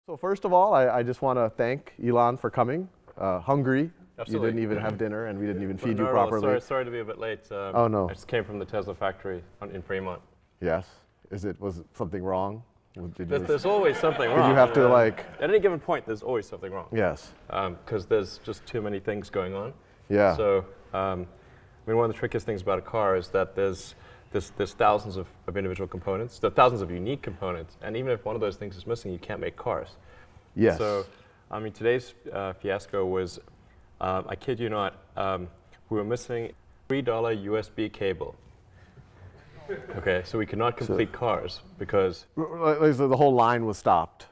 So first of all, I just want to thank Elon for coming. Hungry. Absolutely. You didn't even have dinner, and we didn't even feed you No, properly. sorry to be a bit late. Oh, no. I just came from the Tesla factory in Fremont. Yes. Was something wrong? There's always something wrong. Did you have to at any given point, there's always something wrong. Yes. Because there's just too many things going on. Yeah. So, one of the trickiest things about a car is that there's thousands of individual components, there are thousands of unique components, and even if one of those things is missing, you can't make cars. Yes. So, today's fiasco was, I kid you not, we were missing $3 USB cable. Okay, so we could not complete cars because... The whole line was stopped.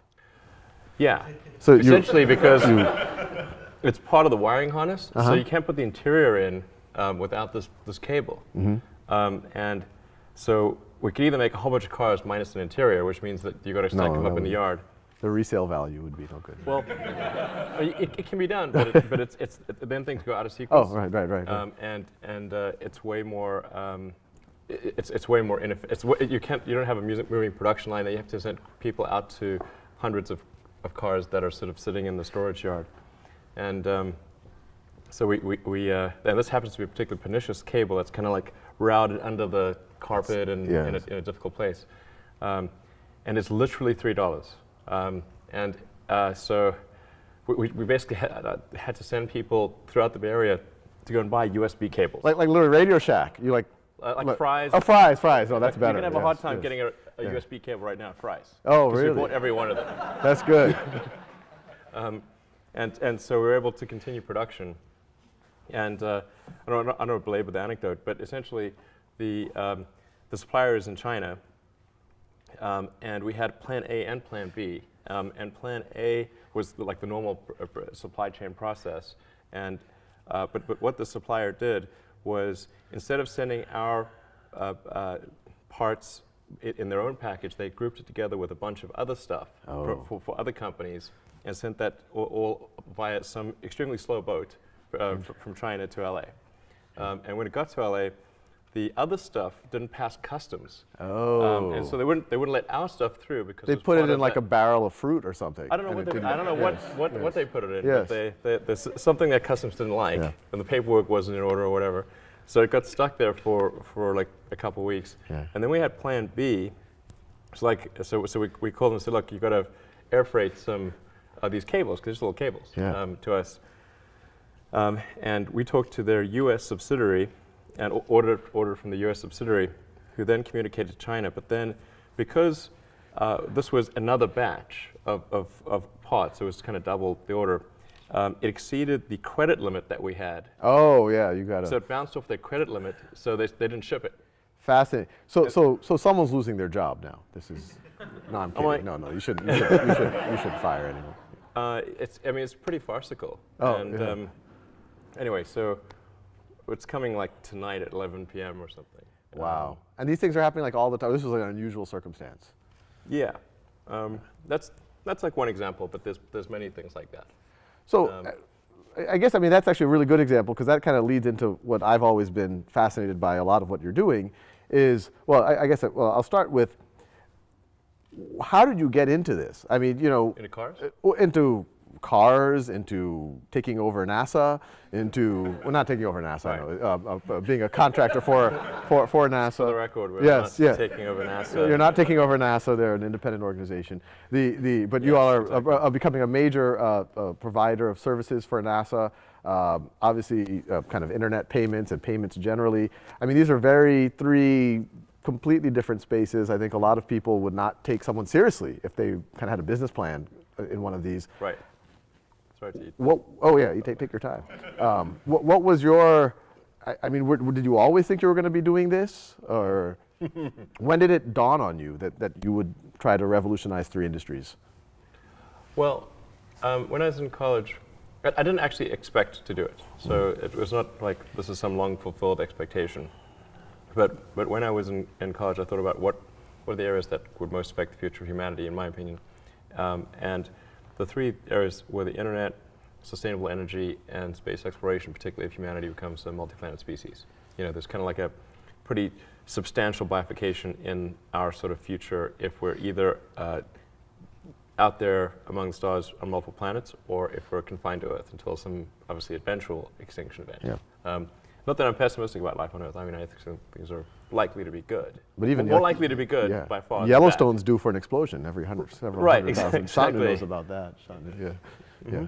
Yeah, so essentially because it's part of the wiring harness, so you can't put the interior in without this cable. And so we could either make a whole bunch of cars minus an interior, which means that you've got to stack them up in the yard. The resale value would be no good. Well, it can be done, but then things go out of sequence. Oh, right. And it's way more. It's way more inefficient. You don't have a moving production line that you have to send people out to hundreds of cars that are sort of sitting in the storage yard, and so and this happens to be a particularly pernicious cable that's kind of like routed under the carpet and in a difficult place, and it's literally $3. So we basically had to send people throughout the Bay Area to go and buy USB cables. Like little Radio Shack. You like Fry's. Oh, Fry's. Oh, that's better. You can have a hard time getting a USB cable right now at Fry's. Oh, really? We bought every one of them. That's good. And so we were able to continue production. And I don't want to belabor the anecdote, but essentially the supplier is in China, and we had Plan A and Plan B. And Plan A was like the normal supply chain process, and but what the supplier did was, instead of sending our parts in their own package, they grouped it together with a bunch of other stuff for other companies and sent that all via some extremely slow boat from China to LA. And when it got to LA, the other stuff didn't pass customs. And so they wouldn't let our stuff through because they put it in like a barrel of fruit or something. I don't know what they put it in. Yes. But there's something that customs didn't like, and the paperwork wasn't in order or whatever. So it got stuck there for like a couple of weeks. Yeah. And then we had Plan B. So we called them and said, look, you've got to air freight some of these cables, because they're just little cables, to us. And we talked to their U.S. subsidiary and ordered from the U.S. subsidiary, who then communicated to China. But then, because this was another batch of parts, it was kind of double the order, it exceeded the credit limit that we had. Oh, yeah, you got it. So it bounced off their credit limit, so they didn't ship it. Fascinating. So someone's losing their job now. This is, no, I'm kidding. No, you shouldn't fire anyone. It's pretty farcical. Oh, and anyway, so it's coming like tonight at 11 p.m. or something. Wow. And these things are happening like all the time. This was like an unusual circumstance. Yeah. That's like one example, but there's many things like that. So I guess, that's actually a really good example, because that kind of leads into what I've always been fascinated by a lot of what you're doing is, I'll start with, how did you get into this? Into cars? Into cars, into taking over NASA, not taking over NASA, right. No, being a contractor for NASA. For the record, we're not taking over NASA. You're not taking over NASA. They're an independent organization. But you all are becoming a major provider of services for NASA. Obviously, kind of internet payments and payments generally. These are three completely different spaces. I think a lot of people would not take someone seriously if they kind of had a business plan in one of these. Right. Sorry to eat. You take your time. What was your? Did you always think you were going to be doing this, or when did it dawn on you that you would try to revolutionize three industries? Well, when I was in college, I didn't actually expect to do it. So it was not like this is some long fulfilled expectation. But when I was in college, I thought about what are the areas that would most affect the future of humanity, in my opinion. And the three areas were the internet, sustainable energy, and space exploration, particularly if humanity becomes a multi-planet species. There's kind of like a pretty substantial bifurcation in our sort of future if we're either out there among the stars on multiple planets, or if we're confined to Earth until some obviously eventual extinction event. Yeah. Not that I'm pessimistic about life on Earth. I mean, I think some things are likely to be good. But even more likely to be good by far. than Yellowstone's due for an explosion every several Right, hundred thousand. exactly. Shantanu knows about that. Yeah. Yeah.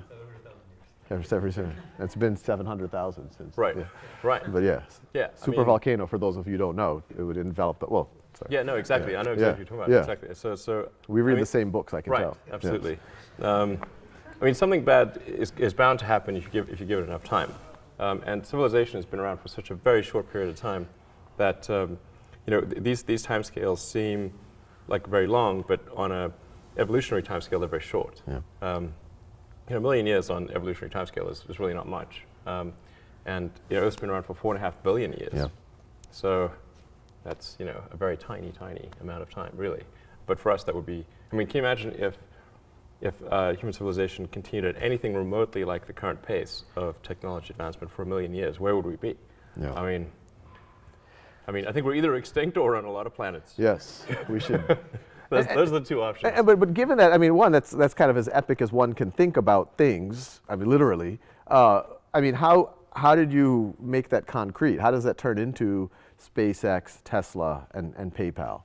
It's been 700,000 since. Right. Yeah. Right. But yeah. Yeah. Super volcano, for those of you who don't know, it would envelop the, well, sorry. Yeah, no, exactly. I know exactly what you're talking about. Exactly. So we read the same books, I can right, tell. Absolutely. I mean, something bad is bound to happen if you give it enough time. And civilization has been around for such a very short period of time that these timescales seem like very long, but on a evolutionary timescale, they're very short. Yeah. A million years on evolutionary timescale is really not much. And Earth's been around for 4.5 billion years. Yeah. So that's a very tiny amount of time, really. But for us, that would be. I mean, can you imagine if human civilization continued at anything remotely like the current pace of technology advancement for 1 million years? Where would we be? Yeah. I mean, I think we're either extinct or on a lot of planets. Yes, we should. Those are the two options. But given that, I mean, one, that's kind of as epic as one can think about things. I mean, literally. I mean, how did you make that concrete? How does that turn into SpaceX, Tesla, and PayPal?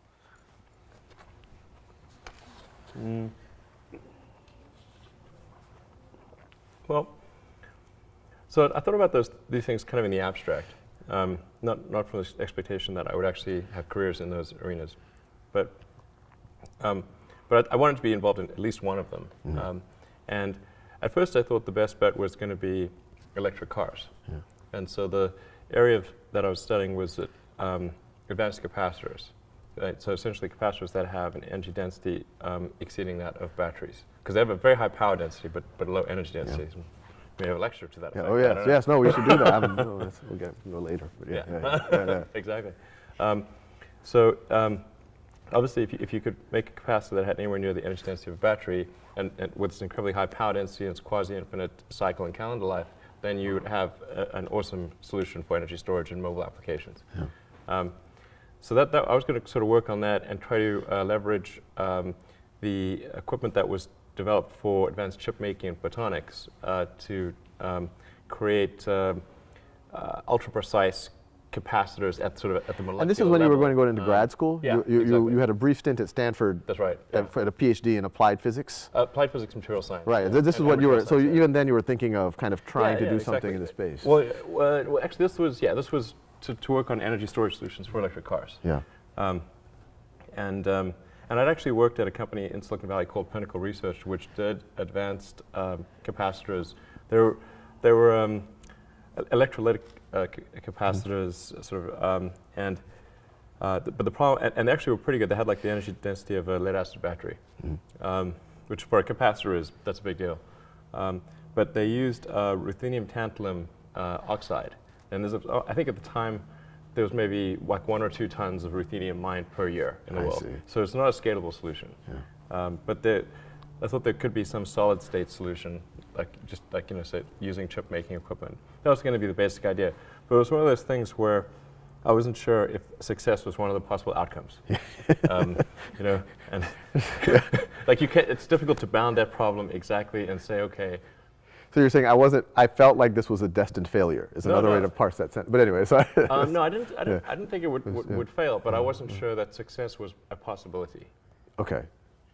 Well, so I thought about these things kind of in the abstract, not from the expectation that I would actually have careers in those arenas, but I wanted to be involved in at least one of them. Mm-hmm. And at first, I thought the best bet was going to be electric cars. Yeah. And so the area that I was studying was advanced capacitors. Right? So essentially capacitors that have an energy density exceeding that of batteries. Because they have a very high power density, but a low energy density. Yeah. We have a lecture to that effect. Oh yes, yes. No, we should do that. We'll go later. But yeah. Exactly. Obviously, if you could make a capacitor that had anywhere near the energy density of a battery, and with this incredibly high power density and its quasi-infinite cycle and calendar life, then you would have an awesome solution for energy storage in mobile applications. Yeah. So that I was going to sort of work on that and try to leverage the equipment that was developed for advanced chip making and photonics to create ultra-precise capacitors at the molecular level. And this is when you were going to go into grad school? Yeah, you had a brief stint at Stanford. That's right. At a PhD in applied physics? Applied physics, material science. Right. This is what you were, so even then you were thinking of kind of trying to do something in the space. Well, actually this was to work on energy storage solutions for electric cars. Yeah. And I'd actually worked at a company in Silicon Valley called Pinnacle Research, which did advanced capacitors. There were electrolytic capacitors, but the problem, and they actually were pretty good. They had like the energy density of a lead-acid battery, which for a capacitor that's a big deal. But they used ruthenium tantalum oxide, and I think at the time there was maybe like 1 or 2 tons of ruthenium mined per year in the world. See. So it's not a scalable solution. Yeah. But I thought there could be some solid-state solution, say using chip making equipment. That was going to be the basic idea. But it was one of those things where I wasn't sure if success was one of the possible outcomes. And it's difficult to bound that problem exactly and say, okay. So you're saying I felt like this was a destined failure, is another way to parse that sentence. But anyway, sorry. No, I didn't think it would fail, but I wasn't sure that success was a possibility. Okay,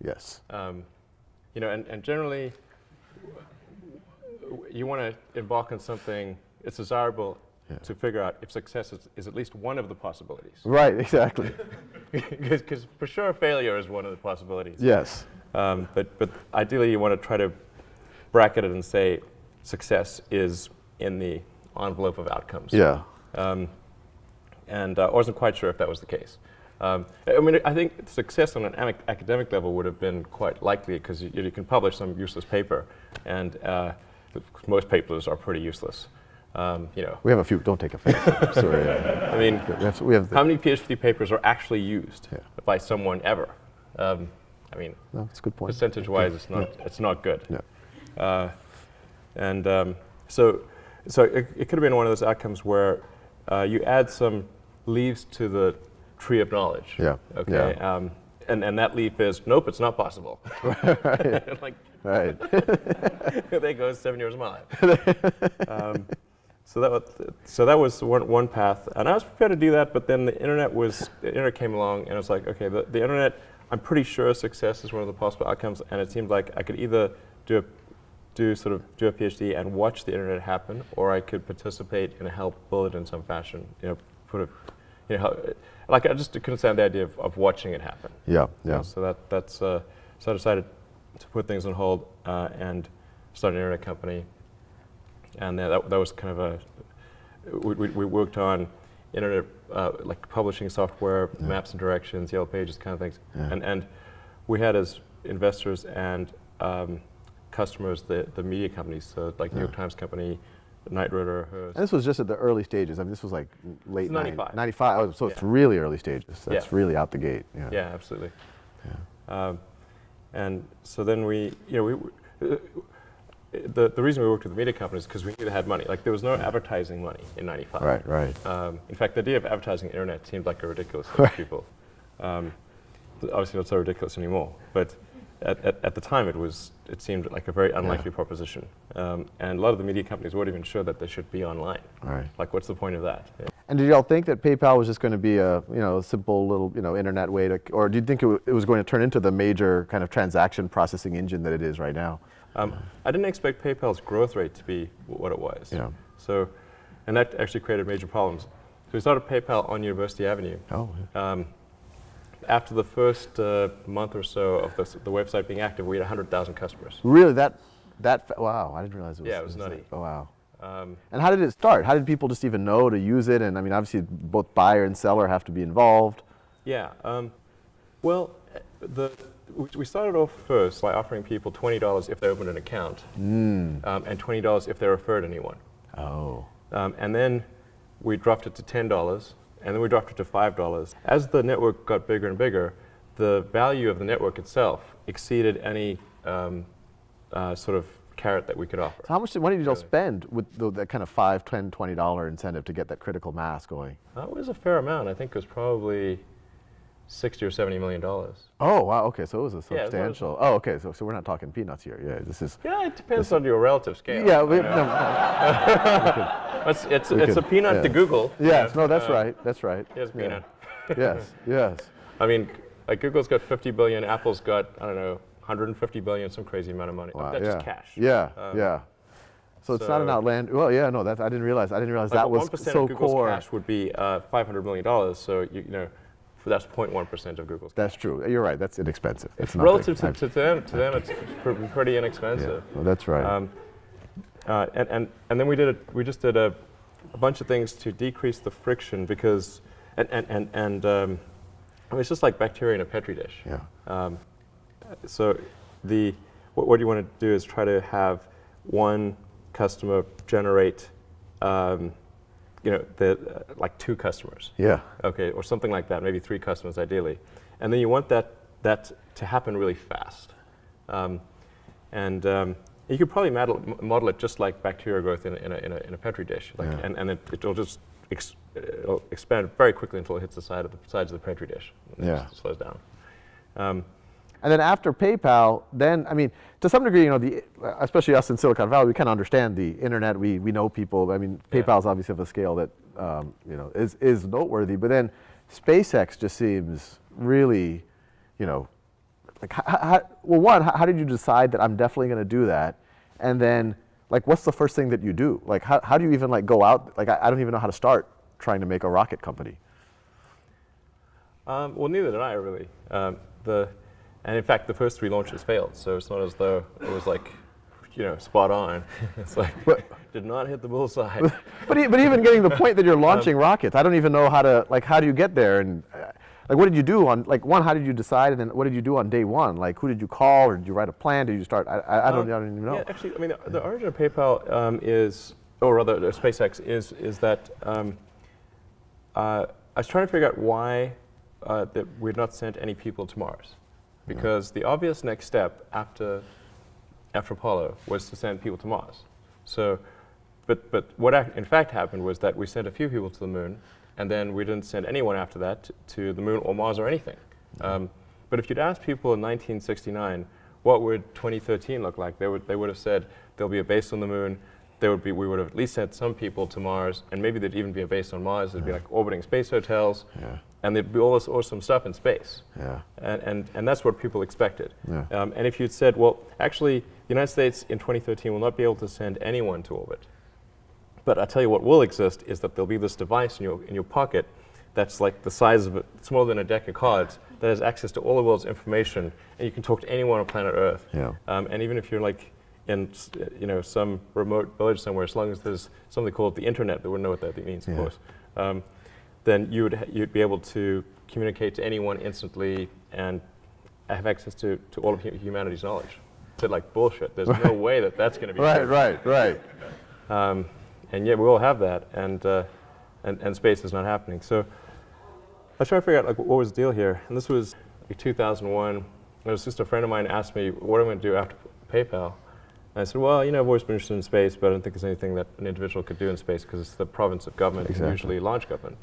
yes. And generally, you want to embark on something, it's desirable to figure out if success is at least one of the possibilities. Right, exactly. Because for sure failure is one of the possibilities. Yes. But ideally you want to try to bracket it and say success is in the envelope of outcomes. Yeah. And I wasn't quite sure if that was the case. I think success on an academic level would have been quite likely because you can publish some useless paper, and most papers are pretty useless. We have a few. Don't take offense. Sorry. I mean, how many PhD papers are actually used by someone ever? No, that's a good point. Percentage-wise, it's not good. Yeah. So it could have been one of those outcomes where you add some leaves to the tree of knowledge. Yeah. Okay. Yeah. and that leap is, nope, it's not possible. Right. Like, Right. there goes 7 years of my life. So that was one path, and I was prepared to do that. But then the internet came along, and it was like, okay, the internet. I'm pretty sure success is one of the possible outcomes, and it seemed like I could either do a PhD and watch the internet happen, or I could participate and help build it in some fashion. Like I just couldn't stand the idea of watching it happen. Yeah, yeah. So so I decided to put things on hold and start an internet company. And that was kind of we worked on internet, like publishing software, maps and directions, Yellow Pages, kind of things. Yeah. And we had as investors and customers the media companies, so like New York Times Company, Knight Ridder, Hearst. And this was just at the early stages. I mean, this was like late 95. 95. Oh, so it's really early stages. That's really out the gate. Yeah, yeah, absolutely. Yeah. And so then the reason we worked with the media companies is because we knew they had money. Like there was no advertising money in 95. Right. In fact, the idea of advertising the internet seemed like a ridiculous thing to people. Obviously not so ridiculous anymore, but at the time it seemed like a very unlikely proposition. And a lot of the media companies weren't even sure that they should be online. Right. Like what's the point of that? Yeah. And did y'all think that PayPal was just going to be a simple little internet way to, or do you think it was going to turn into the major kind of transaction processing engine that it is right now? I didn't expect PayPal's growth rate to be what it was. Yeah. So, and that actually created major problems. So we started PayPal on University Avenue. Oh. Yeah. After the first month or so of the website being active, we had 100,000 customers. Really? Wow, I didn't realize it was. Yeah, it was nutty. Oh, wow. And how did it start? How did people just even know to use it? And I mean, obviously, both buyer and seller have to be involved. Yeah. Well, we started off first by offering people $20 if they opened an account, and $20 if they referred anyone. Oh. And then we dropped it to $10, and then we dropped it to $5. As the network got bigger and bigger, the value of the network itself exceeded any sort of carrot that we could offer. So how much money did y'all spend with that kind of $5, $10, $20 incentive to get that critical mass going? That was a fair amount. I think it was probably $60 or $70 million. Oh, wow, okay, so it was a substantial. Yeah, okay, so we're not talking peanuts here. Yeah, this is. Yeah, it depends on your relative scale. Yeah, it's a peanut to Google. Yes, no, that's right. Here's a peanut. Yes. I mean, like Google's got 50 billion, Apple's got, I don't know, 150 billion, some crazy amount of money. Wow, that's just cash. Yeah. So it's not an outland. Well, yeah, no, I didn't realize that was 1% so of Google's core. cash would be $500 million. So that's 0.1% of Google's. That's true. You're right. That's inexpensive. It's relative to them, it's pretty inexpensive. Yeah, well, that's right. And then we just did a bunch of things to decrease the friction because I mean, it's just like bacteria in a petri dish. Yeah. So what you want to do is try to have one customer generate like 2 customers. Yeah. Okay, or something like that, maybe 3 customers ideally. And then you want that to happen really fast. You could probably model it just like bacteria growth in a petri dish. And it'll just it'll expand very quickly until it hits the sides of the petri dish. And it just slows down. And then after PayPal, I mean, to some degree, especially us in Silicon Valley, we kind of understand the internet. We know people. I mean, PayPal's obviously of a scale that is noteworthy. But then SpaceX just seems really, like how did you decide that I'm definitely going to do that? And then, like, what's the first thing that you do? Like, how do you even go out? Like, I don't even know how to start trying to make a rocket company. Well, neither did I really. And in fact, the first 3 launches failed, so it's not as though it was like, spot on. It's like, did not hit the bullseye. But even getting the point that you're launching rockets, I don't even know how do you get there? And what did you do on, how did you decide, and then what did you do on day one? Like, who did you call, or did you write a plan? Did you start, I don't even know. Yeah, actually, I mean, the origin of PayPal SpaceX is that I was trying to figure out why that we had not sent any people to Mars. Because the obvious next step after Apollo was to send people to Mars. So, but what in fact happened was that we sent a few people to the moon, and then we didn't send anyone after that to the moon or Mars or anything. But if you'd asked people in 1969, what would 2013 look like? They would have said there'll be a base on the moon. We would have at least sent some people to Mars, and maybe there'd even be a base on Mars. There'd be like orbiting space hotels, and there'd be all this awesome stuff in space. And that's what people expected. And if you'd said, well, actually, the United States in 2013 will not be able to send anyone to orbit. But I'll tell you what will exist is that there'll be this device in your pocket that's like the size of smaller than a deck of cards that has access to all the world's information, and you can talk to anyone on planet Earth. And even if you're like in some remote village somewhere, as long as there's something called the internet, they wouldn't know what that means, of course, then you'd be able to communicate to anyone instantly and have access to all of humanity's knowledge. I said like bullshit. There's no way that that's going to be right. And yet we all have that, and space is not happening. So I was trying to figure out like what was the deal here, and this was like 2001. And it was just a friend of mine asked me what I'm going to do after PayPal. And I said, well, I've always been interested in space, but I don't think there's anything that an individual could do in space because it's the province of government, and usually large government.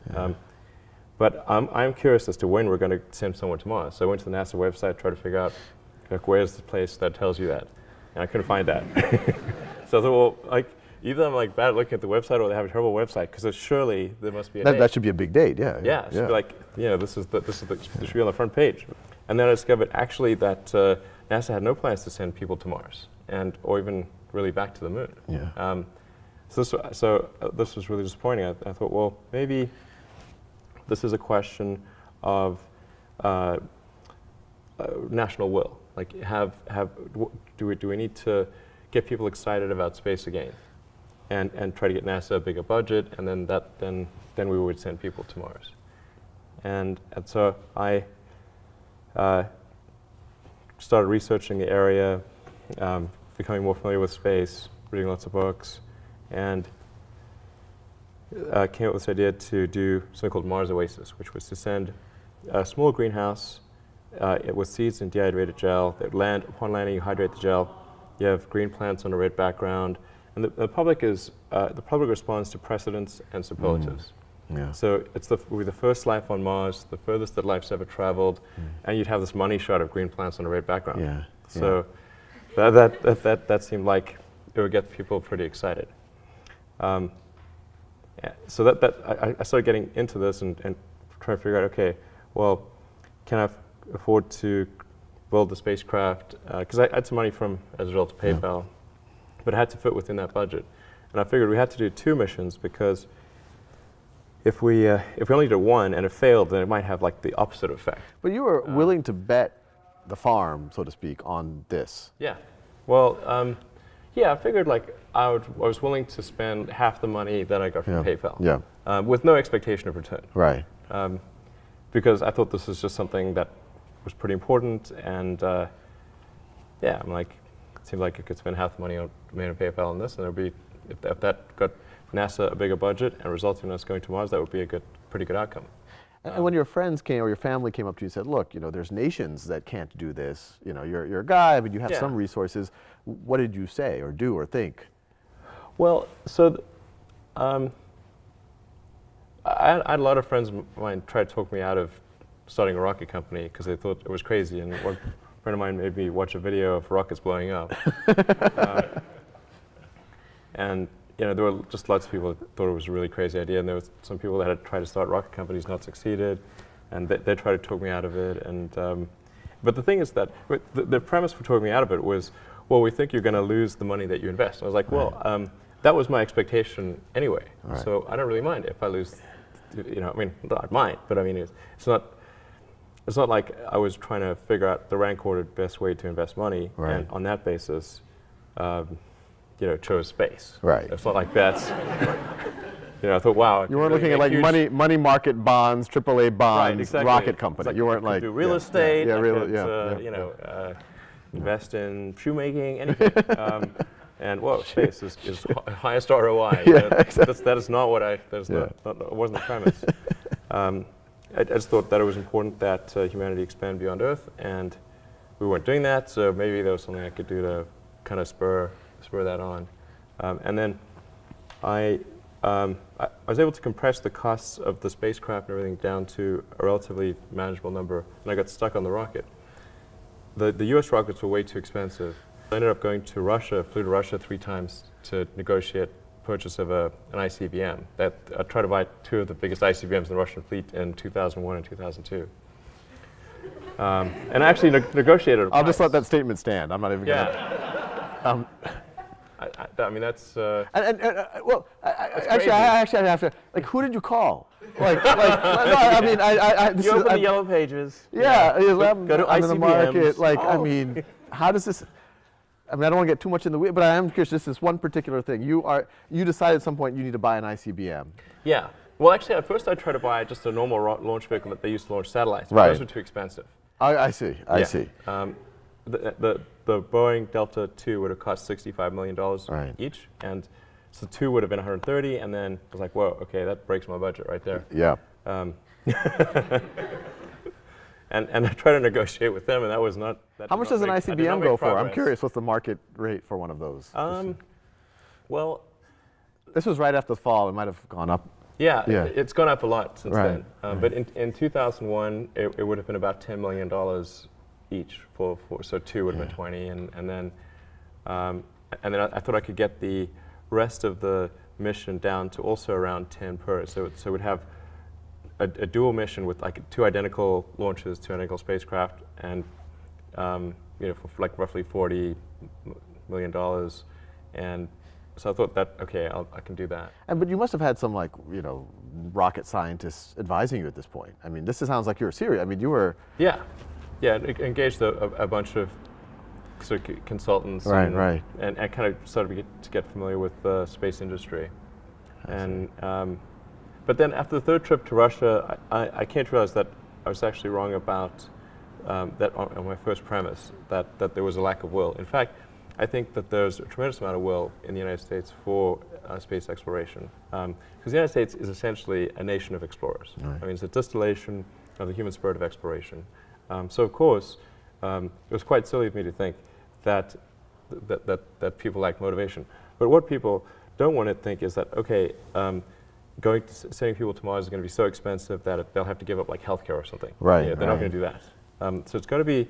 But I'm curious as to when we're going to send someone to Mars. So I went to the NASA website, tried to figure out like, where's the place that tells you that, and I couldn't find that. So I thought, well, like, either I'm like bad at looking at the website, or they have a terrible website, because surely there must be a date. That should be a big date, Yeah, it should be like, this should be on the front page. And then I discovered actually that NASA had no plans to send people to Mars, or even really back to the moon. So this was really disappointing. I thought, well, maybe this is a question of national will. Like, do we need to get people excited about space again? And try to get NASA a bigger budget, and then we would send people to Mars. And so I started researching the area, becoming more familiar with space, reading lots of books, and came up with this idea to do something called Mars Oasis, which was to send a small greenhouse with seeds and dehydrated gel. Upon landing, you hydrate the gel. You have green plants on a red background. And the public responds to precedents and superlatives. So we're the first life on Mars, the furthest that life's ever traveled, and you'd have this money shot of green plants on a red background. So that seemed like it would get people pretty excited. So I started getting into this and trying to figure out, okay, well, can I afford to build the spacecraft? Because I had some money as a result of PayPal. But it had to fit within that budget. And I figured we had to do 2 missions, because if we only did one and it failed, then it might have like the opposite effect. But you were willing to bet the farm, so to speak, on this. Yeah. Well, I figured like I was willing to spend half the money that I got from PayPal. With no expectation of return. Right. Because I thought this was just something that was pretty important, and I'm like, it seemed like you could spend half the money on PayPal on this, and there'd be, if that got NASA a bigger budget and resulted in us going to Mars, that would be a pretty good outcome. And when your friends came, or your family came up to you and said, look, there's nations that can't do this. You're a guy, but you have some resources. What did you say, or do, or think? Well, so I had a lot of friends of mine try to talk me out of starting a rocket company because they thought it was crazy. And one friend of mine made me watch a video of rockets blowing up. And there were just lots of people that thought it was a really crazy idea, and there was some people that had tried to start rocket companies, not succeeded, and they tried to talk me out of it. And but the thing is that the premise for talking me out of it was, well, we think you're going to lose the money that you invest. And I was like, well, that was my expectation anyway, so I don't really mind if I lose. I mean, I might, but I mean, it's not like I was trying to figure out the rank ordered best way to invest money, and on that basis, chose space. Right. It's not like that's. I thought, wow. You weren't looking at like money market bonds, AAA bonds, rocket company. Like you weren't like do real estate. Invest in shoemaking, anything. And space is highest ROI. That is not what that wasn't the premise. I just thought that it was important that humanity expand beyond Earth, and we weren't doing that. So maybe there was something I could do to kind of spur that on. And then I was able to compress the costs of the spacecraft and everything down to a relatively manageable number, and I got stuck on the rocket. the U.S. rockets were way too expensive. I ended up going to Russia, flew to Russia 3 times to negotiate purchase of an ICBM. I tried to buy 2 of the biggest ICBMs in the Russian fleet in 2001 and 2002. And I actually negotiated. I'll just let that statement stand. I'm not even going to. Yeah. I mean, that's. Well, actually, I have to. Like, who did you call? Like no, I mean, you open the yellow pages. Yeah, go to I'm in the market. ICBMs. Like, I mean, how does this? I mean, I don't want to get too much in the way, but I am curious. This is one particular thing. You decided at some point you need to buy an ICBM. Yeah. Well, actually, at first I tried to buy just a normal launch vehicle that they used to launch satellites. But Right. those were too expensive. I see. I see. The Boeing Delta II would have cost $65 million each, and so 2 would have been 130, and then I was like, whoa, okay, that breaks my budget right there. Yeah. And I tried to negotiate with them, and that was not. How much does an ICBM go for? I'm curious. What's the market rate for one of those? Well, this was right after the fall. It might have gone up. Yeah, it's gone up a lot since then. Right. But in 2001, it would have been about $10 million each so 2 would have been 20, and then I thought I could get the rest of the mission down to also around 10 per. So we'd have a dual mission with like 2 identical launches, 2 identical spacecraft, and for like roughly $40 million, and so I thought that, okay, I can do that. But you must have had some rocket scientists advising you at this point. I mean, this sounds like you were serious. I mean, you were. Yeah, engaged a bunch of sort of consultants. Right. And I kind of started to get familiar with the space industry. But then after the 3rd trip to Russia, I came to realize that I was actually wrong about that on my first premise, that there was a lack of will. In fact, I think that there's a tremendous amount of will in the United States for space exploration. Because the United States is essentially a nation of explorers. Right. I mean, it's a distillation of the human spirit of exploration. So of course, it was quite silly of me to think that people lack motivation. But what people don't want to think is that, okay, sending people to Mars is going to be so expensive that they'll have to give up like healthcare or something. Right. They're not going to do that. So it's got to be.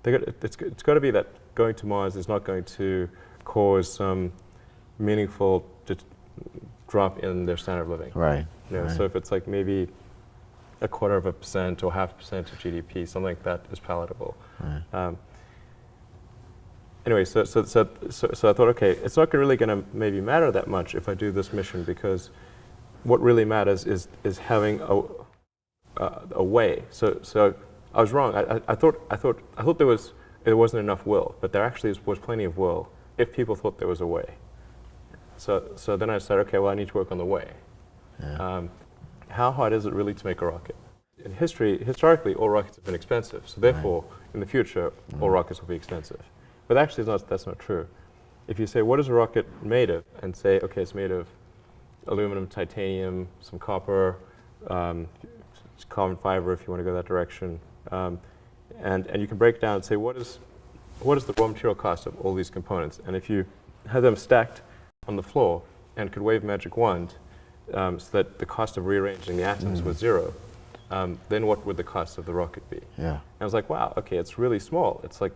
It's got to be that going to Mars is not going to cause some meaningful drop in their standard of living. Right. So if it's like maybe 0.25% or 0.5% of GDP, something like that is palatable. Right. Anyway, so I thought, okay, it's not really going to maybe matter that much if I do this mission, because what really matters is having a way. So I was wrong. I thought there wasn't enough will, but there actually was plenty of will if people thought there was a way. So then I said, okay, well, I need to work on the way. Yeah. How hard is it really to make a rocket? Historically, all rockets have been expensive. So therefore, in the future, all rockets will be expensive. But actually, that's not true. If you say, what is a rocket made of? And say, okay, it's made of aluminum, titanium, some copper, carbon fiber, if you want to go that direction. And you can break down and say, what is the raw material cost of all these components? And if you had them stacked on the floor and could wave a magic wand so that the cost of rearranging the atoms was 0, then what would the cost of the rocket be? Yeah. And I was like, wow, okay, it's really small. It's like,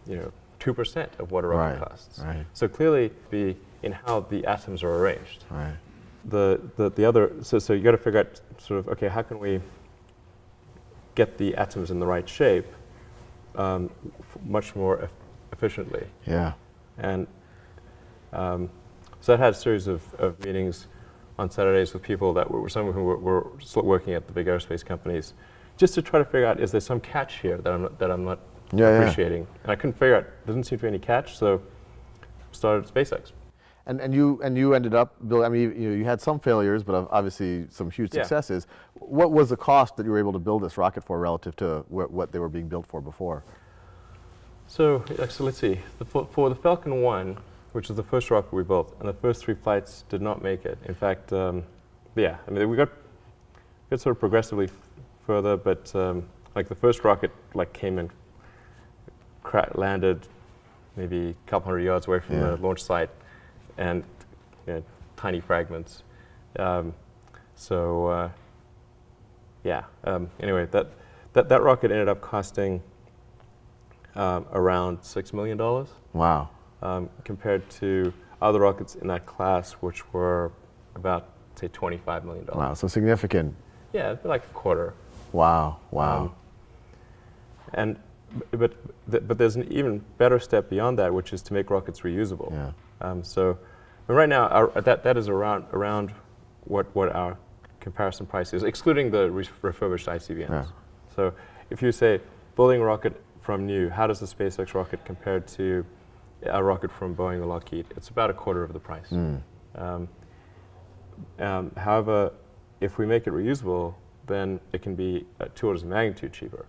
2% of what a rocket costs. Right. So clearly, be in how the atoms are arranged. Right. The other, so you got to figure out sort of, okay, how can we get the atoms in the right shape much more efficiently? Yeah. And so I had a series of meetings on Saturdays with people some of whom were still working at the big aerospace companies, just to try to figure out, is there some catch here that I'm not appreciating? And I couldn't figure out. There didn't seem to be any catch, so started SpaceX. And you ended up building. I mean, you had some failures, but obviously some huge successes. What was the cost that you were able to build this rocket for relative to what they were being built for before? So let's see. For the Falcon 1, which was the first rocket we built, and the first 3 flights did not make it. In fact, I mean, we got sort of progressively further, but like the first rocket came and landed maybe a couple hundred yards away from the launch site, and tiny fragments. Anyway, that rocket ended up costing around $6 million. Wow. Compared to other rockets in that class, which were about, say, $25 million. Wow, so significant. Yeah, like a quarter. Wow, wow. But there's an even better step beyond that, which is to make rockets reusable. Yeah. So right now, that is around what our comparison price is, excluding the refurbished ICBMs. Yeah. So if you say building a rocket from new, how does the SpaceX rocket compare to a rocket from Boeing or Lockheed? It's about a quarter of the price. However, if we make it reusable, then it can be 2 orders of magnitude cheaper.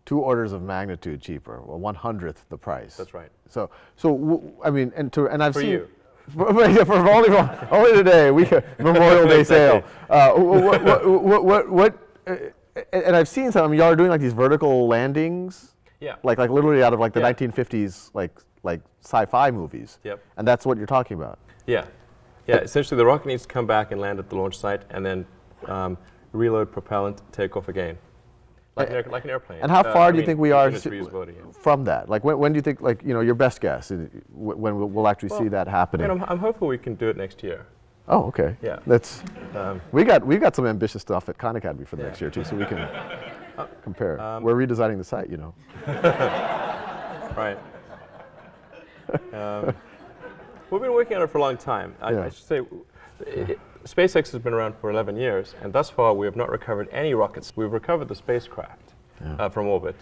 2 orders of magnitude cheaper, well, 1/100th the price. That's right. I mean, and I've For seen you. for only today, Memorial Day sale. And I've seen some. I mean, y'all are doing like these vertical landings. Yeah. Like literally out of like the Yeah. 1950s, like sci-fi movies. Yep. And that's what you're talking about. Yeah. Yeah. Essentially, the rocket needs to come back and land at the launch site, and then reload propellant, take off again, like an airplane. And how far do you think we are its reusability, yeah. from that? Like when do you think, like, your best guess, when we'll actually see that happening? And I'm hopeful we can do it next year. Oh, okay. Yeah. That's we've got some ambitious stuff at Khan Academy for the next year too, so we can compare. We're redesigning the site, Right. We've been working on it for a long time. Yeah. I should say, SpaceX has been around for 11 years, and thus far we have not recovered any rockets. We've recovered the spacecraft from orbit,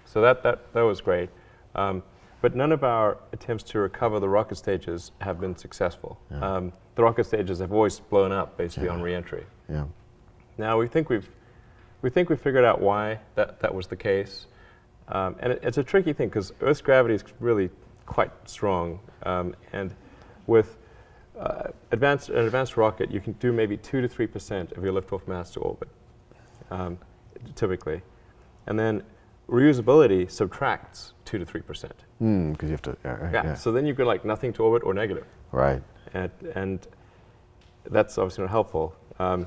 so that was great. But none of our attempts to recover the rocket stages have been successful. Yeah. The rocket stages have always blown up, basically, on reentry. Yeah. Now we think we've figured out why that was the case, and it's a tricky thing because Earth's gravity is really quite strong, and with an advanced rocket, you can do maybe 2 to 3% of your liftoff mass to orbit, typically, and then reusability subtracts 2 to 3%. Because you have to. Yeah. So then you go like nothing to orbit or negative. Right. And that's obviously not helpful. So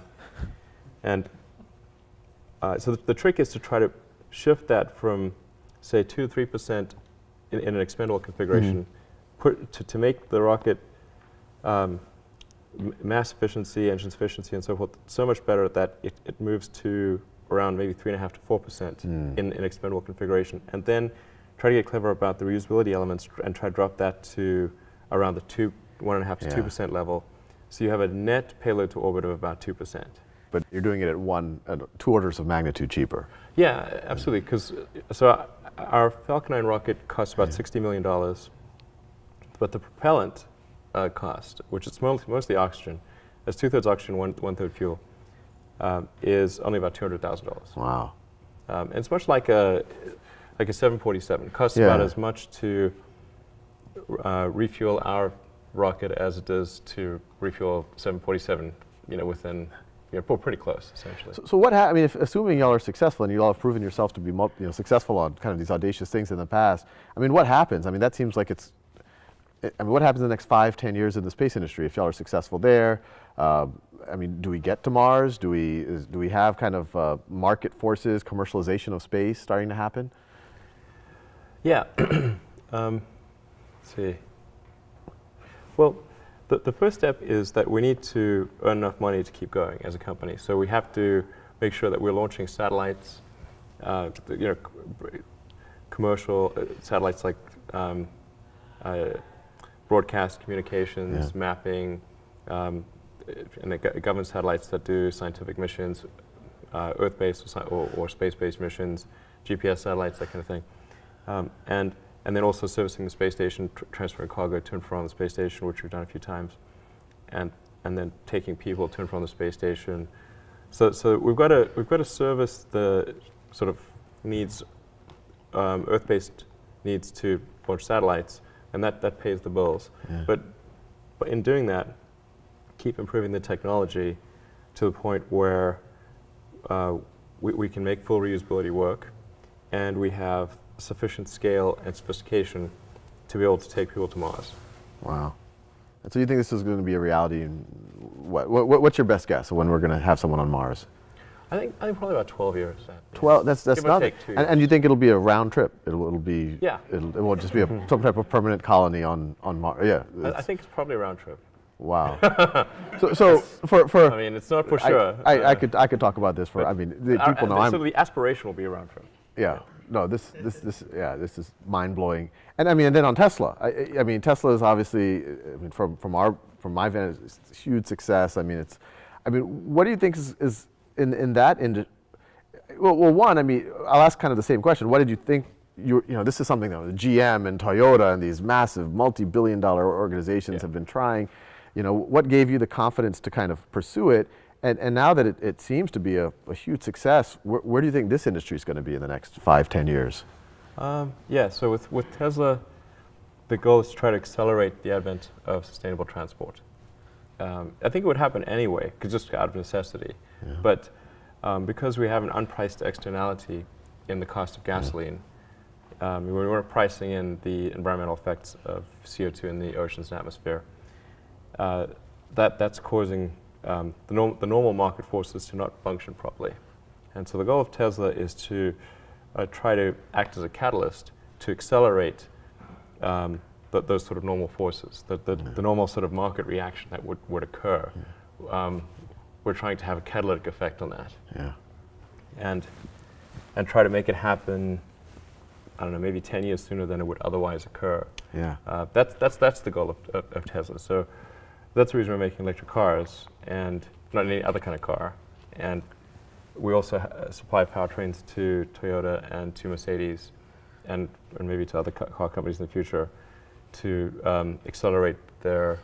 the trick is to try to shift that from, say, 2 to 3% in an expendable configuration, to make the rocket mass efficiency, engine efficiency, and so forth so much better that it moves to around maybe 3.5 to 4% in expendable configuration, and then try to get clever about the reusability elements and try to drop that to around the 1.5 to 2% level. So you have a net payload to orbit of about 2%. But you're doing it at 2 orders of magnitude cheaper. Yeah, absolutely. Because our Falcon 9 rocket costs about $60 million, but the propellant cost, which is mostly oxygen, that's 2/3 oxygen, 1/3 fuel, is only about $200,000. Wow. And it's much like a 747. It costs about as much to refuel our rocket as it does to refuel 747. Within. Pretty close, essentially. So what I mean, assuming y'all are successful and you all have proven yourself to be successful on kind of these audacious things in the past, I mean, what happens? I mean, that seems like what happens in the next 5-10 years in the space industry if y'all are successful there? I mean, do we get to Mars? Do we have kind of market forces, commercialization of space starting to happen? Yeah. Let's see. Well, the first step is that we need to earn enough money to keep going as a company. So we have to make sure that we're launching satellites, commercial satellites like broadcast communications, mapping, and the government satellites that do scientific missions, Earth-based or space-based missions, GPS satellites, that kind of thing. And then also servicing the space station, transferring cargo to and from the space station, which we've done a few times, and then taking people to and from the space station. So we've got to service the sort of needs, Earth-based needs to launch satellites, and that pays the bills. Yeah. But in doing that, keep improving the technology to the point where we can make full reusability work, and we have sufficient scale and sophistication to be able to take people to Mars. Wow. And so you think this is going to be a reality in what's your best guess of when we're going to have someone on Mars? I think probably about 12 years. 12. That's Give or nothing. take 2 And you think it'll be a round trip? It'll be. Yeah. It won't just be some type of permanent colony on Mars. Yeah. I think it's probably a round trip. Wow. so for. I mean, it's not for sure. I could talk about this for. I mean, the people know I'm. So the aspiration will be a round trip. Yeah. No, this is mind blowing. And I mean, and then on Tesla, I mean, Tesla is obviously, I mean, from my vantage, it's a huge success. I mean, what do you think is in that industry? Well, one, I mean, I'll ask kind of the same question. What did you think? This is something that GM and Toyota and these massive multi-billion-dollar organizations have been trying. What gave you the confidence to kind of pursue it? And now that it seems to be a huge success, where do you think this industry is going to be in the next 5-10 years? Yeah, so with Tesla, the goal is to try to accelerate the advent of sustainable transport. I think it would happen anyway, just out of necessity. Yeah. But because we have an unpriced externality in the cost of gasoline, we weren't pricing in the environmental effects of CO2 in the oceans and atmosphere. That's causing the normal market forces to not function properly. And so the goal of Tesla is to try to act as a catalyst to accelerate those sort of normal forces, the normal sort of market reaction that would occur. We're trying to have a catalytic effect on that. Yeah. And try to make it happen, I don't know, maybe 10 years sooner than it would otherwise occur. Yeah. That's the goal of Tesla. So that's the reason we're making electric cars and not any other kind of car. And we also supply powertrains to Toyota and to Mercedes and maybe to other car companies in the future to accelerate their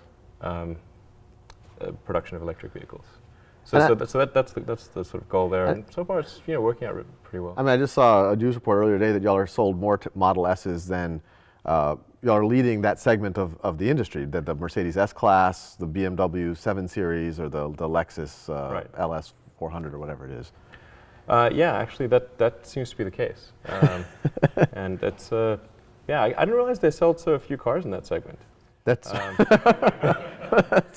production of electric vehicles. So that's the sort of goal there. And so far it's working out pretty well. I mean, I just saw a news report earlier today that y'all are sold more Model S's than y'all are leading that segment of the industry, that the Mercedes S-Class, the BMW 7 Series, or the Lexus LS 400 or whatever it is. Yeah, actually that seems to be the case. And it's, I didn't realize they sold so few cars in that segment. That's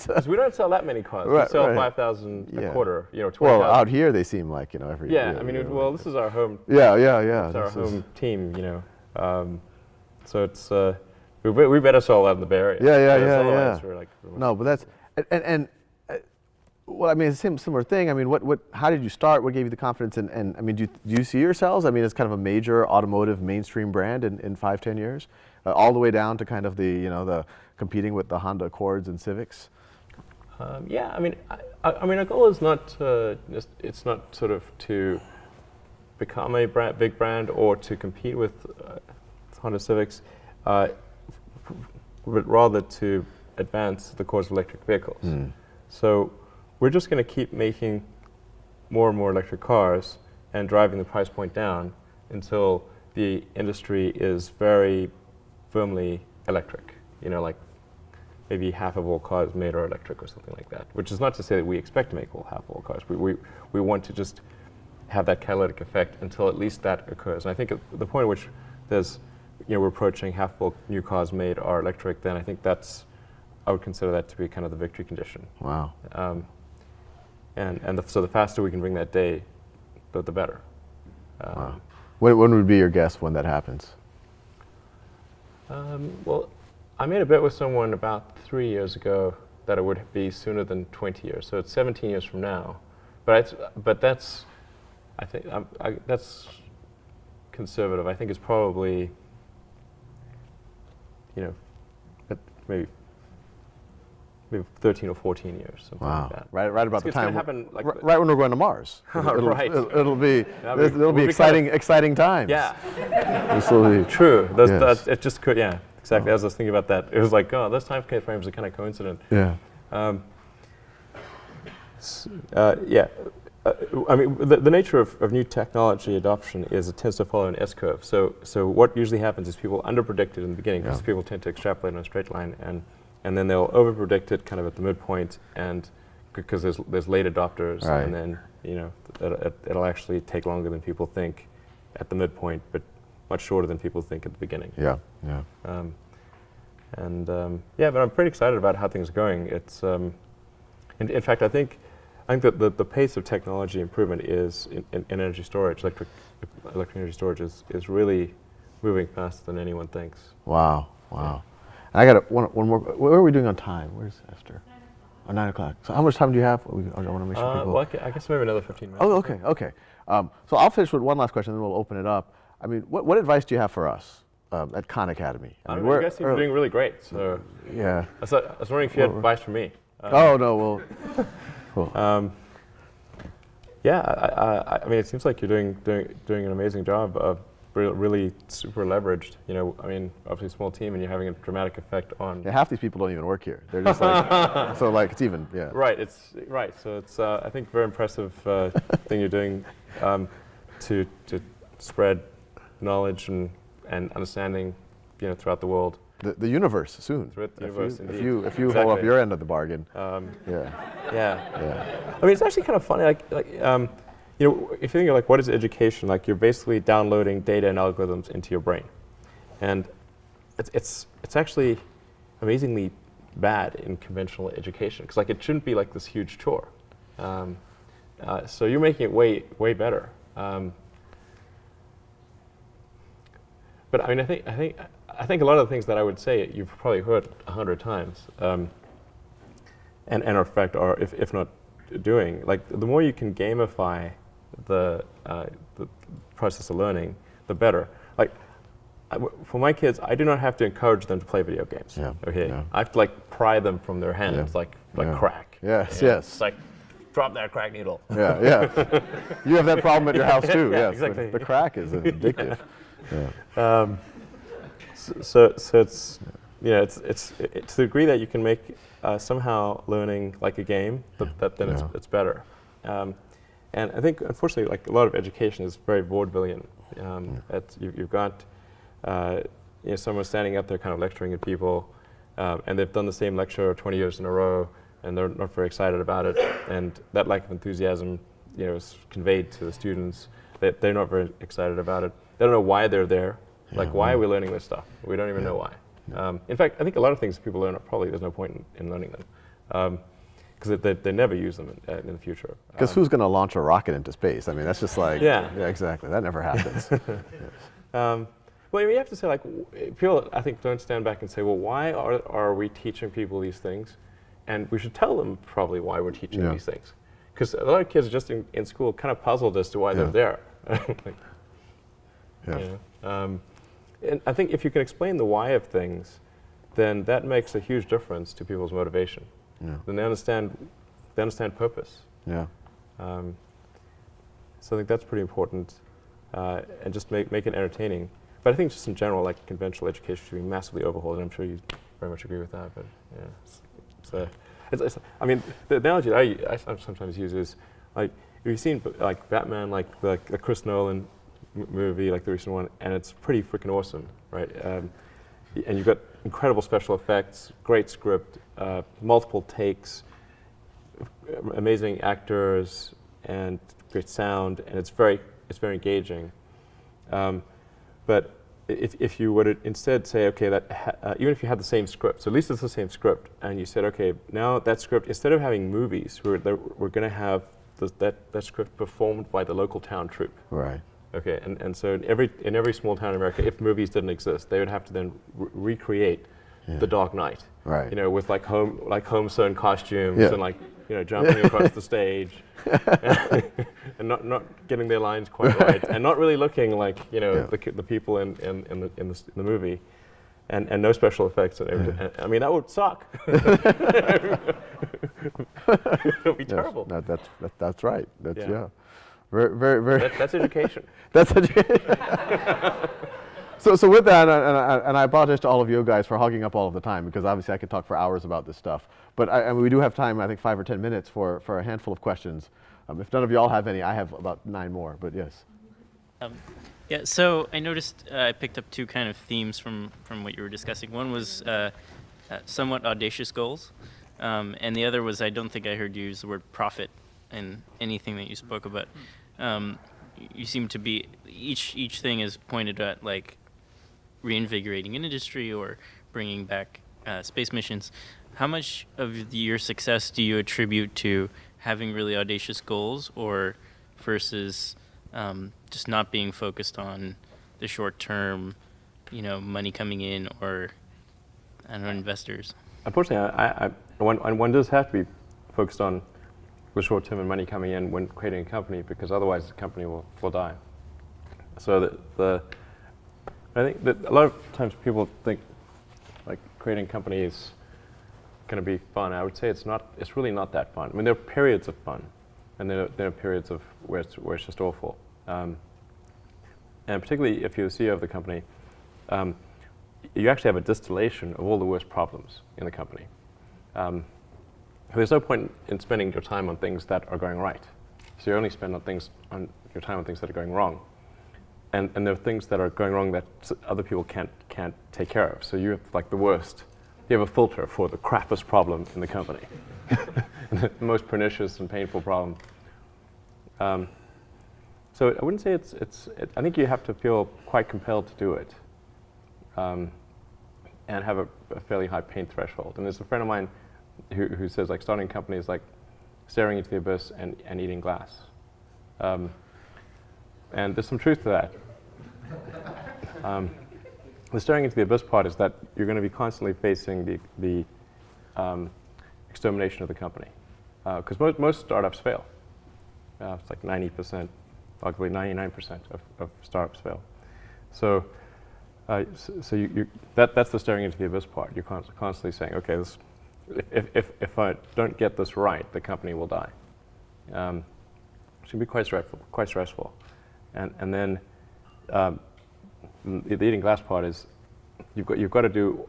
because we don't sell that many cars. Right, we sell right. 5,000 a quarter. 20,000. Well, out here they seem like every. Yeah, I mean, this is our home. Yeah. It's our home team, So it's we better sell that in the Bay Area. Yeah. We're like, no, but that's and well, I mean, it's a similar thing. I mean, how did you start? What gave you the confidence? And I mean, do you see yourselves? I mean, as kind of a major automotive mainstream brand in 5-10 years, all the way down to kind of the competing with the Honda Accords and Civics. Yeah, I mean, our goal is not it's not sort of to become a big brand or to compete with Honda Civics, but rather to advance the cause of electric vehicles. So we're just going to keep making more and more electric cars and driving the price point down until the industry is very firmly electric. Like maybe half of all cars made are electric or something like that. Which is not to say that we expect to make half of all cars. We want to just have that catalytic effect until at least that occurs. And I think at the point at which there's, we're approaching half of all new cars made are electric, then I think I would consider that to be kind of the victory condition. Wow. So the faster we can bring that day, the better. Wow. When would be your guess when that happens? Well, I made a bet with someone about 3 years ago that it would be sooner than 20 years. So it's 17 years from now. But that's, I think, that's conservative. I think it's probably, maybe 13 or 14 years, something like that. Right about the time. It's going to happen right when we're going to Mars. It'll be exciting times. Yeah. This will be true. It just could. Yeah. Exactly. As I was thinking about that, it was like, those time frames are kind of coincident. Yeah. I mean, the nature of new technology adoption is it tends to follow an S-curve. So what usually happens is people underpredict it in the beginning because people tend to extrapolate on a straight line, and then they'll overpredict it kind of at the midpoint, and because there's late adopters, and then it'll actually take longer than people think at the midpoint, but much shorter than people think at the beginning. Yeah. But I'm pretty excited about how things are going. It's in fact, I think I think that the pace of technology improvement is in energy storage, electric energy storage is really moving faster than anyone thinks. Wow. And I got one more. What are we doing on time? Where's Esther? 9 o'clock. So how much time do you have? I want to make sure people. Well, I guess maybe another 15 minutes. Oh, okay. So I'll finish with one last question, then we'll open it up. I mean, what advice do you have for us at Khan Academy? I mean, you guys seem to be doing really great. So yeah. I was wondering if you had advice for me. Oh no, well. Cool. Yeah, I mean, it seems like you're doing an amazing job of really super leveraged. You know, I mean, obviously a small team, and you're having a dramatic effect on. Yeah, half these people don't even work here. They're just like, so like it's even, yeah. Right. So it's I think very impressive thing you're doing to spread knowledge and understanding, you know, throughout the world. The universe soon. Throughout the universe, if you hold up your end of the bargain. Yeah. I mean, it's actually kind of funny. You know, if you think of like what is education, like you're basically downloading data and algorithms into your brain, and it's actually amazingly bad in conventional education because like it shouldn't be like this huge chore. So you're making it way better. But I mean, I think a lot of the things that I would say you've probably heard 100 times, and in fact are if not doing. Like the more you can gamify the process of learning, the better. Like for my kids, I do not have to encourage them to play video games. Yeah. Okay, Yeah. I have to like pry them from their hands, like crack. Yes. It's like drop that crack needle. Yeah. You have that problem at your house too. Yeah, Yes. exactly. The crack is addictive. So it's it's to the degree that you can make somehow learning like a game, then it's better. And I think unfortunately, like a lot of education is very vaudevillian. You've got someone standing up there kind of lecturing at people, and they've done the same lecture 20 years in a row, and they're not very excited about it. And that lack of enthusiasm, is conveyed to the students. They're not very excited about it. They don't know why they're there. Like, why are we learning this stuff? We don't even know why. In fact, I think a lot of things people learn, probably there's no point in learning them. Because they never use them in the future. Because who's going to launch a rocket into space? I mean, that's just like, yeah, exactly. That never happens. Well, you have to say, like, people, I think, don't stand back and say, well, why are we teaching people these things? And we should tell them probably why we're teaching these things. Because a lot of kids are just in school kind of puzzled as to why they're there. And I think if you can explain the why of things, then that makes a huge difference to people's motivation. Then they understand purpose. So I think that's pretty important, and just make it entertaining. But I think just in general, like conventional education should be massively overhauled, and I'm sure you very much agree with that. But yeah, I mean, the analogy that I sometimes use is like, have you seen like Batman, like the Chris Nolan movie, like the recent one, and it's pretty freaking awesome, right? And you've got incredible special effects, great script, multiple takes, amazing actors, and great sound, and it's very engaging. But if you were to instead say, okay, even if you had the same script, so at least it's the same script, and you said, okay, now that script, instead of having movies, we're going to have that script performed by the local town troupe. Right. Okay, and so in every small town in America, if movies didn't exist, they would have to then recreate The Dark Knight. Right. With like home sewn costumes and like jumping across the stage, and not getting their lines quite right, and not really looking like the people in the movie, and no special effects and everything. And, I mean, that would suck. It would be terrible. That's right. That's Very. That's education. That's education. So with that, and I apologize to all of you guys for hogging up all of the time, because obviously I could talk for hours about this stuff. But I mean, we do have time, I think 5 or 10 minutes for a handful of questions. If none of you all have any, I have about 9 more, but yes. Yeah, so I noticed I picked up 2 kind of themes from what you were discussing. One was somewhat audacious goals, and the other was, I don't think I heard you use the word profit in anything that you spoke about. You seem to be, each thing is pointed at like reinvigorating an industry or bringing back space missions. How much of your success do you attribute to having really audacious goals, or versus just not being focused on the short term, money coming in, or I don't know, investors? Unfortunately, one does have to be focused on the short term and money coming in when creating a company, because otherwise the company will die. So I think that a lot of times people think like creating a company is going to be fun. I would say it's not. It's really not that fun. I mean, there are periods of fun, and there are periods of where it's just awful. And particularly if you're the CEO of the company, you actually have a distillation of all the worst problems in the company. There's no point in spending your time on things that are going right. So you only spend your time on things that are going wrong. And there are things that are going wrong that other people can't take care of. So you have like the worst. You have a filter for the crappiest problem in the company, the most pernicious and painful problem. So I wouldn't say I think you have to feel quite compelled to do it, and have a fairly high pain threshold. And there's a friend of mine who says like starting a company is like staring into the abyss and eating glass. And there's some truth to that. The staring into the abyss part is that you're going to be constantly facing the extermination of the company, because most startups fail. It's like 90%, arguably 99% of startups fail. So, that's the staring into the abyss part. You're constantly saying, okay, if I don't get this right, the company will die. It can be quite stressful. And then the eating glass part is you've got to do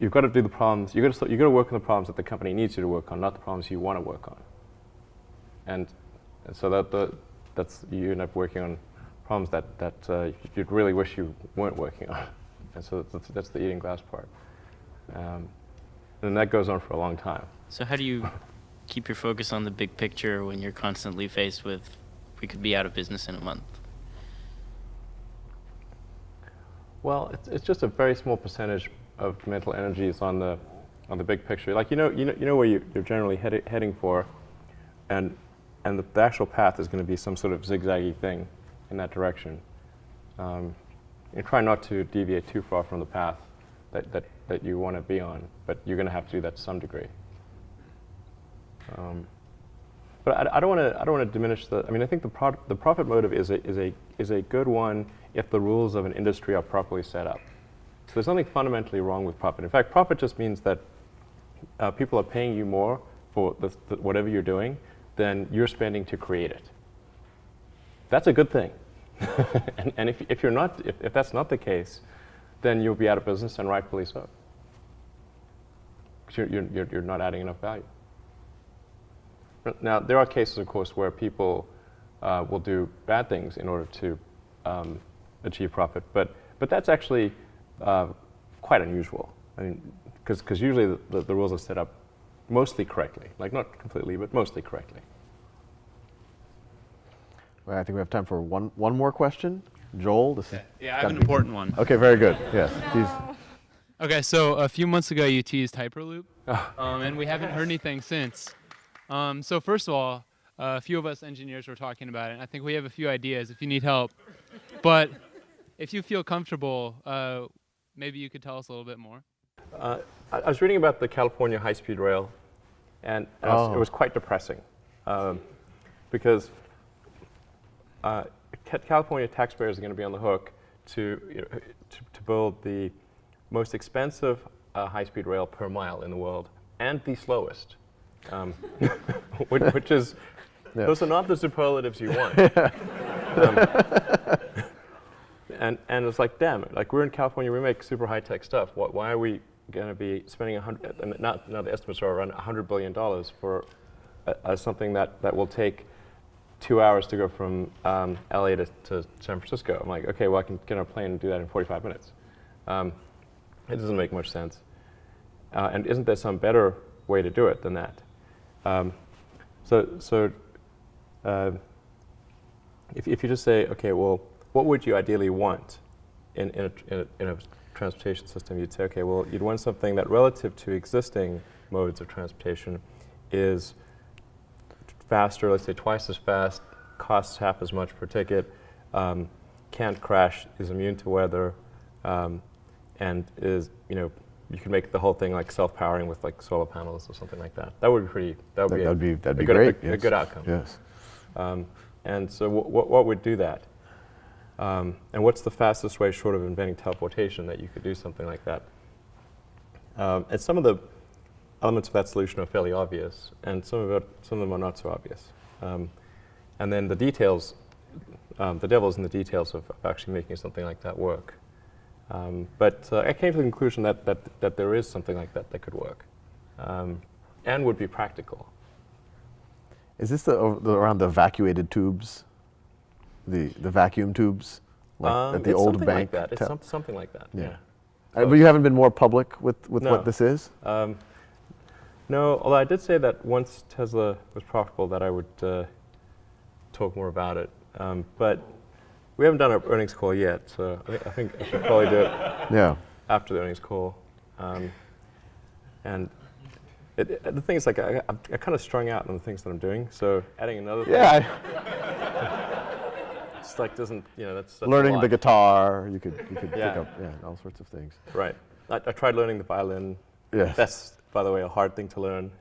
the problems. You've got to work on the problems that the company needs you to work on, not the problems you want to work on. And so that's you end up working on problems that you'd really wish you weren't working on. And so that's the eating glass part. And that goes on for a long time. So how do you keep your focus on the big picture when you're constantly faced with, we could be out of business in a month? Well, it's just a very small percentage of mental energy is on the big picture. Like you know where you're generally heading for, and the actual path is going to be some sort of zigzaggy thing in that direction. You try not to deviate too far from the path that you want to be on, but you're going to have to do that to some degree. But I don't want to diminish the. I mean, I think the profit motive is a good one if the rules of an industry are properly set up. So there's nothing fundamentally wrong with profit. In fact, profit just means that people are paying you more for whatever you're doing than you're spending to create it. That's a good thing. and if that's not the case, then you'll be out of business, and rightfully so. Because you're not adding enough value. Now, there are cases, of course, where people will do bad things in order to achieve profit, but that's actually quite unusual. I mean, because usually the rules are set up mostly correctly, like not completely, but mostly correctly. Well, I think we have time for one more question. Joel, Yeah, I have an important one. Okay, very good. Yes. Okay, so a few months ago you teased Hyperloop, and we haven't heard anything since. So first of all, a few of us engineers were talking about it, and I think we have a few ideas if you need help. But if you feel comfortable, maybe you could tell us a little bit more. I was reading about the California high-speed rail, and it was quite depressing, because California taxpayers are going to be on the hook to build the most expensive high-speed rail per mile in the world, and the slowest, which is those are not the superlatives you want. And it's like, damn it, like we're in California, we make super high-tech stuff. Why are we going to be spending now the estimates are around $100 billion for something that will take 2 hours to go from LA to San Francisco. I'm like, okay, well I can get on a plane and do that in 45 minutes. It doesn't make much sense. And isn't there some better way to do it than that? If you just say, okay, well, what would you ideally want in a transportation system? You'd say, okay, well, you'd want something that relative to existing modes of transportation is faster, let's say twice as fast, costs half as much per ticket, can't crash, is immune to weather, and is, you can make the whole thing like self-powering with like solar panels or something like that. That would be pretty. That'd be a great. A good outcome. Yes. And so what would do that? And what's the fastest way, short of inventing teleportation, that you could do something like that? And some of the elements of that solution are fairly obvious, and some of them are not so obvious. And then the details, the devil's in the details of actually making something like that work. But I came to the conclusion that there is something like that could work, and would be practical. Is this around the evacuated tubes, the vacuum tubes, like at the it's old something bank? like that. It's something like that. Yeah. But you haven't been more public with No. what this is? No, although I did say that once Tesla was profitable that I would talk more about it. But we haven't done our earnings call yet, so I think I should probably do it after the earnings call. And the thing is, like, I'm kind of strung out on the things that I'm doing, so adding another thing. Yeah. It's like doesn't, that's Learning a the lot. guitar, you could pick Yeah. up all sorts of things. Right. I tried learning the violin. Yes. That's, by the way, a hard thing to learn.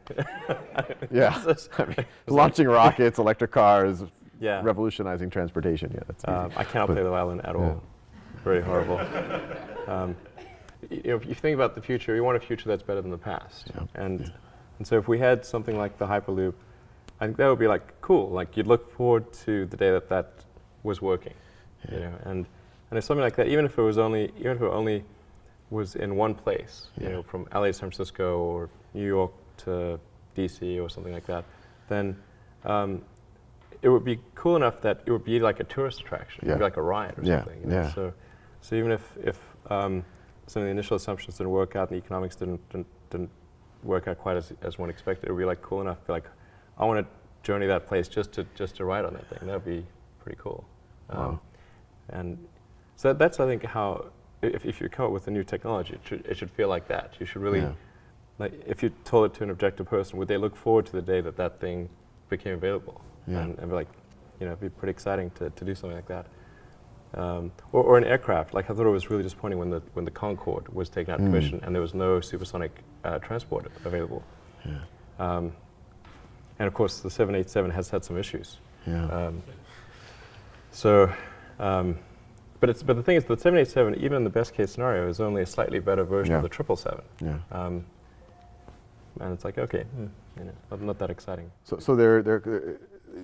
Yeah. I mean, launching rockets, electric cars, Yeah. revolutionizing transportation. Yeah, that's easy. I cannot play the violin at all. Very horrible. If you think about the future, you want a future that's better than the past. Yeah. And so if we had something like the Hyperloop, I think that would be like cool. Like you'd look forward to the day that was working, And if something like that, even if it only was in one place, from LA to San Francisco or New York to DC or something like that, then it would be cool enough that it would be like a tourist attraction. It would be like a ride or something. So even if some of the initial assumptions didn't work out and the economics didn't work out quite as one expected, it would be like cool enough to be like, I want to journey that place just to ride on that thing. That would be pretty cool. Wow. And so that's, I think, how, if you come up with a new technology, it should feel like that. You should really, like, if you told it to an objective person, would they look forward to the day that thing became available? Yeah. And be like, it'd be pretty exciting to do something like that. Or an aircraft. Like, I thought it was really disappointing when the Concorde was taken out of commission and there was no supersonic transport available. Yeah. And of course, the 787 has had some issues. Yeah. But the thing is, the 787, even in the best case scenario, is only a slightly better version of the 777. Yeah. And it's like, okay, not that exciting. So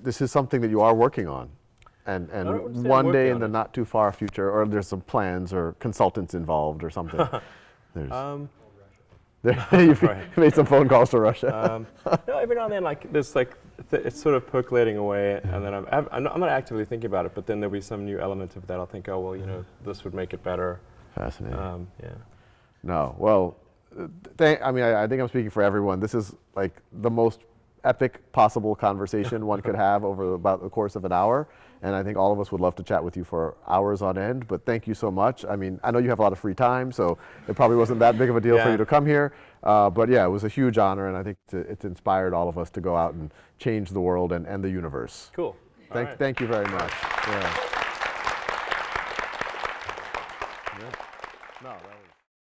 this is something that you are working on, and wouldn't say I'm one day working in on the it. not too far future, or there's some plans or consultants involved or something. You've made some phone calls to Russia. No, every now and then, like there's like it's sort of percolating away, and then I'm not actively thinking about it, but then there'll be some new element of that. I'll think, oh well, this would make it better. Fascinating. Yeah. No, well, I think I'm speaking for everyone. This is like the most epic possible conversation one could have over about the course of an hour. And I think all of us would love to chat with you for hours on end, but thank you so much. I mean, I know you have a lot of free time, so it probably wasn't that big of a deal for you to come here. But yeah, it was a huge honor, and I think it's inspired all of us to go out and change the world and the universe. Cool. Thank you very much. Yeah.